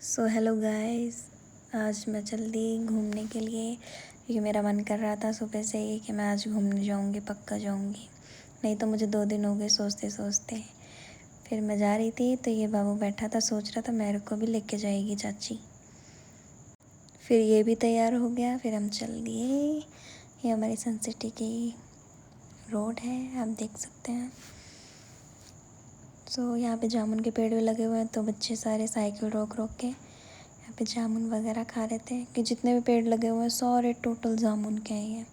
So hello guys, आज मैं चल दी घूमने के लिए क्योंकि मेरा मन कर रहा था सुबह से ही कि मैं आज घूमने जाऊंगी, पक्का जाऊंगी। नहीं तो मुझे 2 दिन हो गए सोचते सोचते। फिर मैं जा रही थी तो ये बाबू बैठा था, सोच रहा था मेरे को भी लेके जाएगी चाची। फिर ये भी तैयार हो गया, फिर हम चल दिए। ये हमारी सन सिटी की रोड है, आप देख सकते हैं। सो यहाँ पे जामुन के पेड़ भी लगे हुए हैं, तो बच्चे सारे साइकिल रोक रोक के यहाँ पे जामुन वगैरह खा रहे थे कि जितने भी पेड़ लगे हुए हैं सारे टोटल जामुन के हैं। ये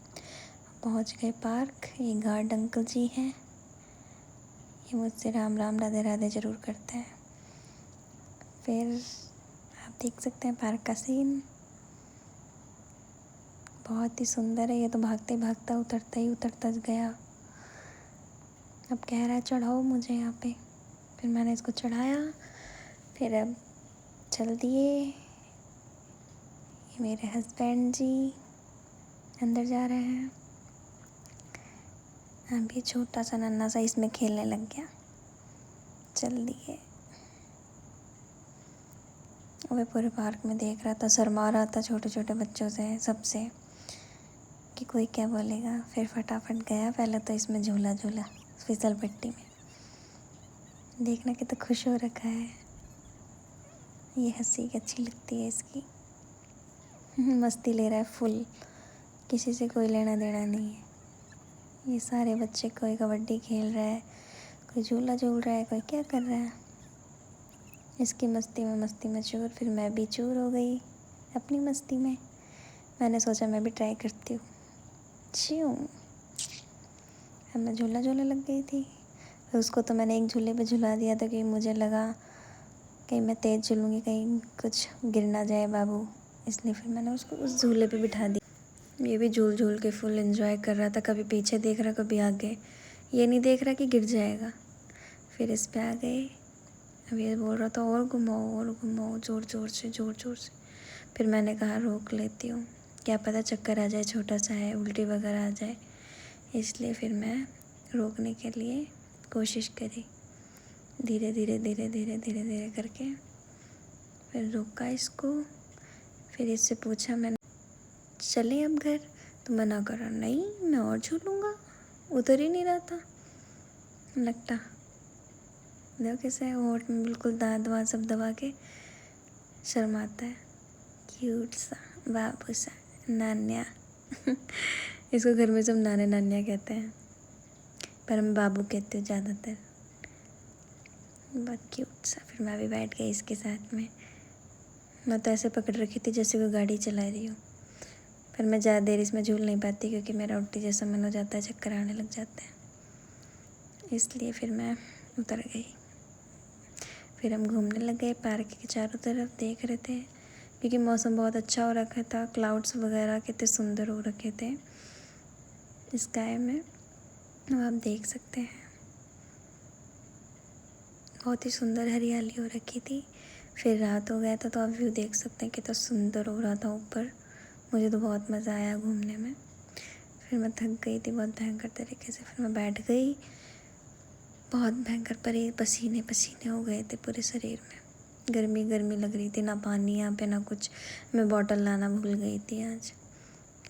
पहुँच गए पार्क। ये गार्ड अंकल जी हैं, ये मुझसे राम राम राधे राधे ज़रूर करते हैं। फिर आप देख सकते हैं पार्क का सीन बहुत ही सुंदर है। ये तो भागते भागता उतरता ही उतरता गया। अब कह रहा है चढ़ाओ मुझे यहाँ पे। फिर मैंने इसको चढ़ाया। फिर अब चल दिए। ये मेरे हस्बैंड जी अंदर जा रहे हैं। अभी छोटा सा नन्हा सा इसमें खेलने लग गया। चल दिए। वह पूरे पार्क में देख रहा था, शर्मा रहा था छोटे छोटे बच्चों से, सबसे, कि कोई क्या बोलेगा। फिर फटाफट गया। पहले तो इसमें झूला झूला फिसल पट्टी में। देखना कितना खुश हो रखा है। ये हंसी अच्छी लगती है इसकी। मस्ती ले रहा है फुल। किसी से कोई लेना देना नहीं है। ये सारे बच्चे, कोई कबड्डी खेल रहा है, कोई झूला झूल रहा है, कोई क्या कर रहा है। इसकी मस्ती में चूर। फिर मैं भी चूर हो गई अपनी मस्ती में। मैंने सोचा मैं भी ट्राई करती हूँ। क्यों, अब मैं झूला झूलने लग गई थी। फिर उसको तो मैंने एक झूले पे झुला दिया था कि मुझे लगा कहीं मैं तेज़ झूलूँगी, कहीं कुछ गिर ना जाए बाबू, इसलिए फिर मैंने उसको उस झूले पे बिठा दिया। ये भी झूल झूल के फुल एंजॉय कर रहा था, कभी पीछे देख रहा कभी आगे। ये नहीं देख रहा कि गिर जाएगा। फिर इस पे आ गए। अब ये बोल रहा था और घुमाओ ज़ोर ज़ोर से, ज़ोर ज़ोर से। फिर मैंने कहा रोक लेती हूँ, क्या पता चक्कर आ जाए, छोटा सा है, उल्टी वगैरह आ जाए। इसलिए फिर मैं रोकने के लिए कोशिश करी। धीरे धीरे धीरे धीरे धीरे धीरे करके फिर रोका इसको। फिर इससे पूछा मैंने, चले अब घर? तो मना करा, नहीं मैं और झूलूँगा। उतर ही नहीं रहा था लगता। देखो कैसे होठ में बिल्कुल दांत वाँत सब दबा के शर्माता है। क्यूट सा बाबू सा नान्या। इसको घर में सब नाने नान्या कहते हैं, पर मैं बाबू कहती हूँ ज़्यादातर। बहुत क्यूट सा। फिर मैं भी बैठ गई इसके साथ में। मैं तो ऐसे पकड़ रखी थी जैसे कोई गाड़ी चला रही हूँ। पर मैं ज़्यादा देर इसमें झूल नहीं पाती क्योंकि मेरा उल्टी जैसा मन हो जाता है, चक्कर आने लग जाते हैं। इसलिए फिर मैं उतर गई। फिर हम घूमने लग गए, पार्क के चारों तरफ देख रहे थे क्योंकि मौसम बहुत अच्छा हो रखा था। क्लाउड्स वगैरह कितने सुंदर हो रखे थे स्काई में, अब आप देख सकते हैं। बहुत ही सुंदर हरियाली हो रखी थी। फिर रात हो गया था तो आप व्यू देख सकते हैं कितना सुंदर हो रहा था ऊपर। मुझे तो बहुत मज़ा आया घूमने में। फिर मैं थक गई थी बहुत भयंकर तरीके से। फिर मैं बैठ गई। बहुत भयंकर पसीने पसीने हो गए थे पूरे शरीर में। गर्मी गर्मी लग रही थी, ना पानी यहाँ पे ना कुछ। मैं बॉटल लाना भूल गई थी आज।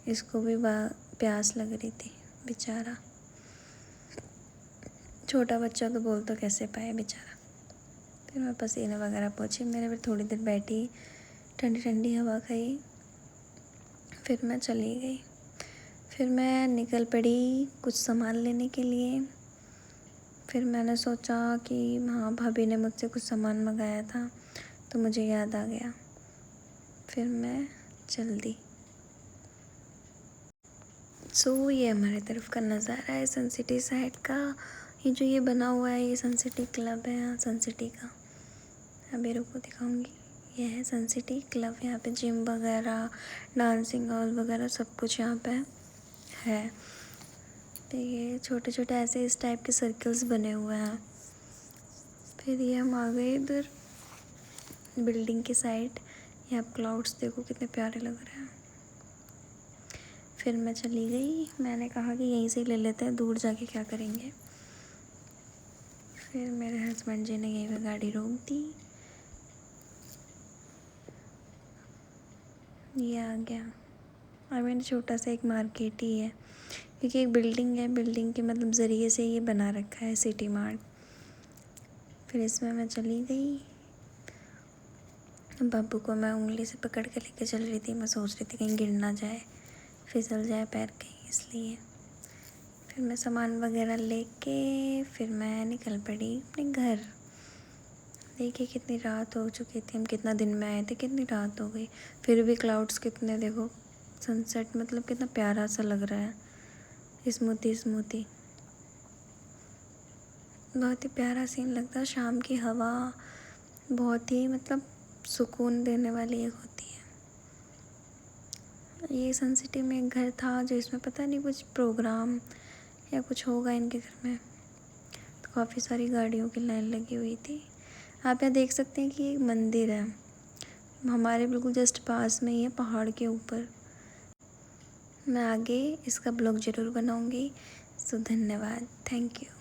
इसको भी प्यास लग रही थी बेचारा। छोटा बच्चा तो बोल तो कैसे पाए बेचारा। फिर मैं पसीने वगैरह पोंछी, मेरे फिर थोड़ी देर बैठी, ठंडी ठंडी हवा खाई। फिर मैं चली गई। फिर मैं निकल पड़ी कुछ सामान लेने के लिए। फिर मैंने सोचा कि हाँ भाभी ने मुझसे कुछ सामान मंगाया था, तो मुझे याद आ गया। फिर मैं चल दी। सो ये हमारे तरफ का नज़ारा है सन सिटी साइड का। ये जो ये बना हुआ है ये सन सिटी क्लब है, यहाँ सन सिटी का। अभी रुको दिखाऊंगी। ये है सन सिटी क्लब। यहाँ पे जिम वगैरह, डांसिंग हॉल वगैरह सब कुछ यहाँ पे है। तो ये छोटे छोटे ऐसे इस टाइप के सर्कल्स बने हुए हैं। फिर ये हम आ गए इधर बिल्डिंग के साइड। ये आप क्लाउड्स देखो कितने प्यारे लग रहे हैं। फिर मैं चली गई। मैंने कहा कि यहीं से ही ले लेते हैं, दूर जाके क्या करेंगे। फिर मेरे हस्बैंड जी ने यहीं पे गाड़ी रोक दी। ये आ गया। और मैंने छोटा सा एक मार्केट ही है, क्योंकि एक बिल्डिंग है, बिल्डिंग के मतलब ज़रिए से ये बना रखा है सिटी मार्ट। फिर इसमें मैं चली गई। बाबू को मैं उंगली से पकड़ के लेके चल रही थी। मैं सोच रही थी कहीं गिर ना जाए, फिसल जाए पैर कहीं, इसलिए। फिर मैं सामान वगैरह लेके फिर मैं निकल पड़ी अपने घर। देखिए कितनी रात हो चुकी थी, हम कितना दिन में आए थे, कितनी रात हो गई। फिर भी क्लाउड्स कितने, देखो सनसेट मतलब कितना प्यारा सा लग रहा है, स्मूथी स्मूथी। बहुत ही प्यारा सीन लगता है। शाम की हवा बहुत ही मतलब सुकून देने वाली एक होती है। ये सन सिटी में एक घर था जो इसमें पता नहीं कुछ प्रोग्राम या कुछ होगा इनके घर में, तो काफ़ी सारी गाड़ियों की लाइन लगी हुई थी। आप यहाँ देख सकते हैं कि एक मंदिर है हमारे बिल्कुल जस्ट पास में ही है, पहाड़ के ऊपर। मैं आगे इसका ब्लॉग ज़रूर बनाऊँगी। सो धन्यवाद, थैंक यू।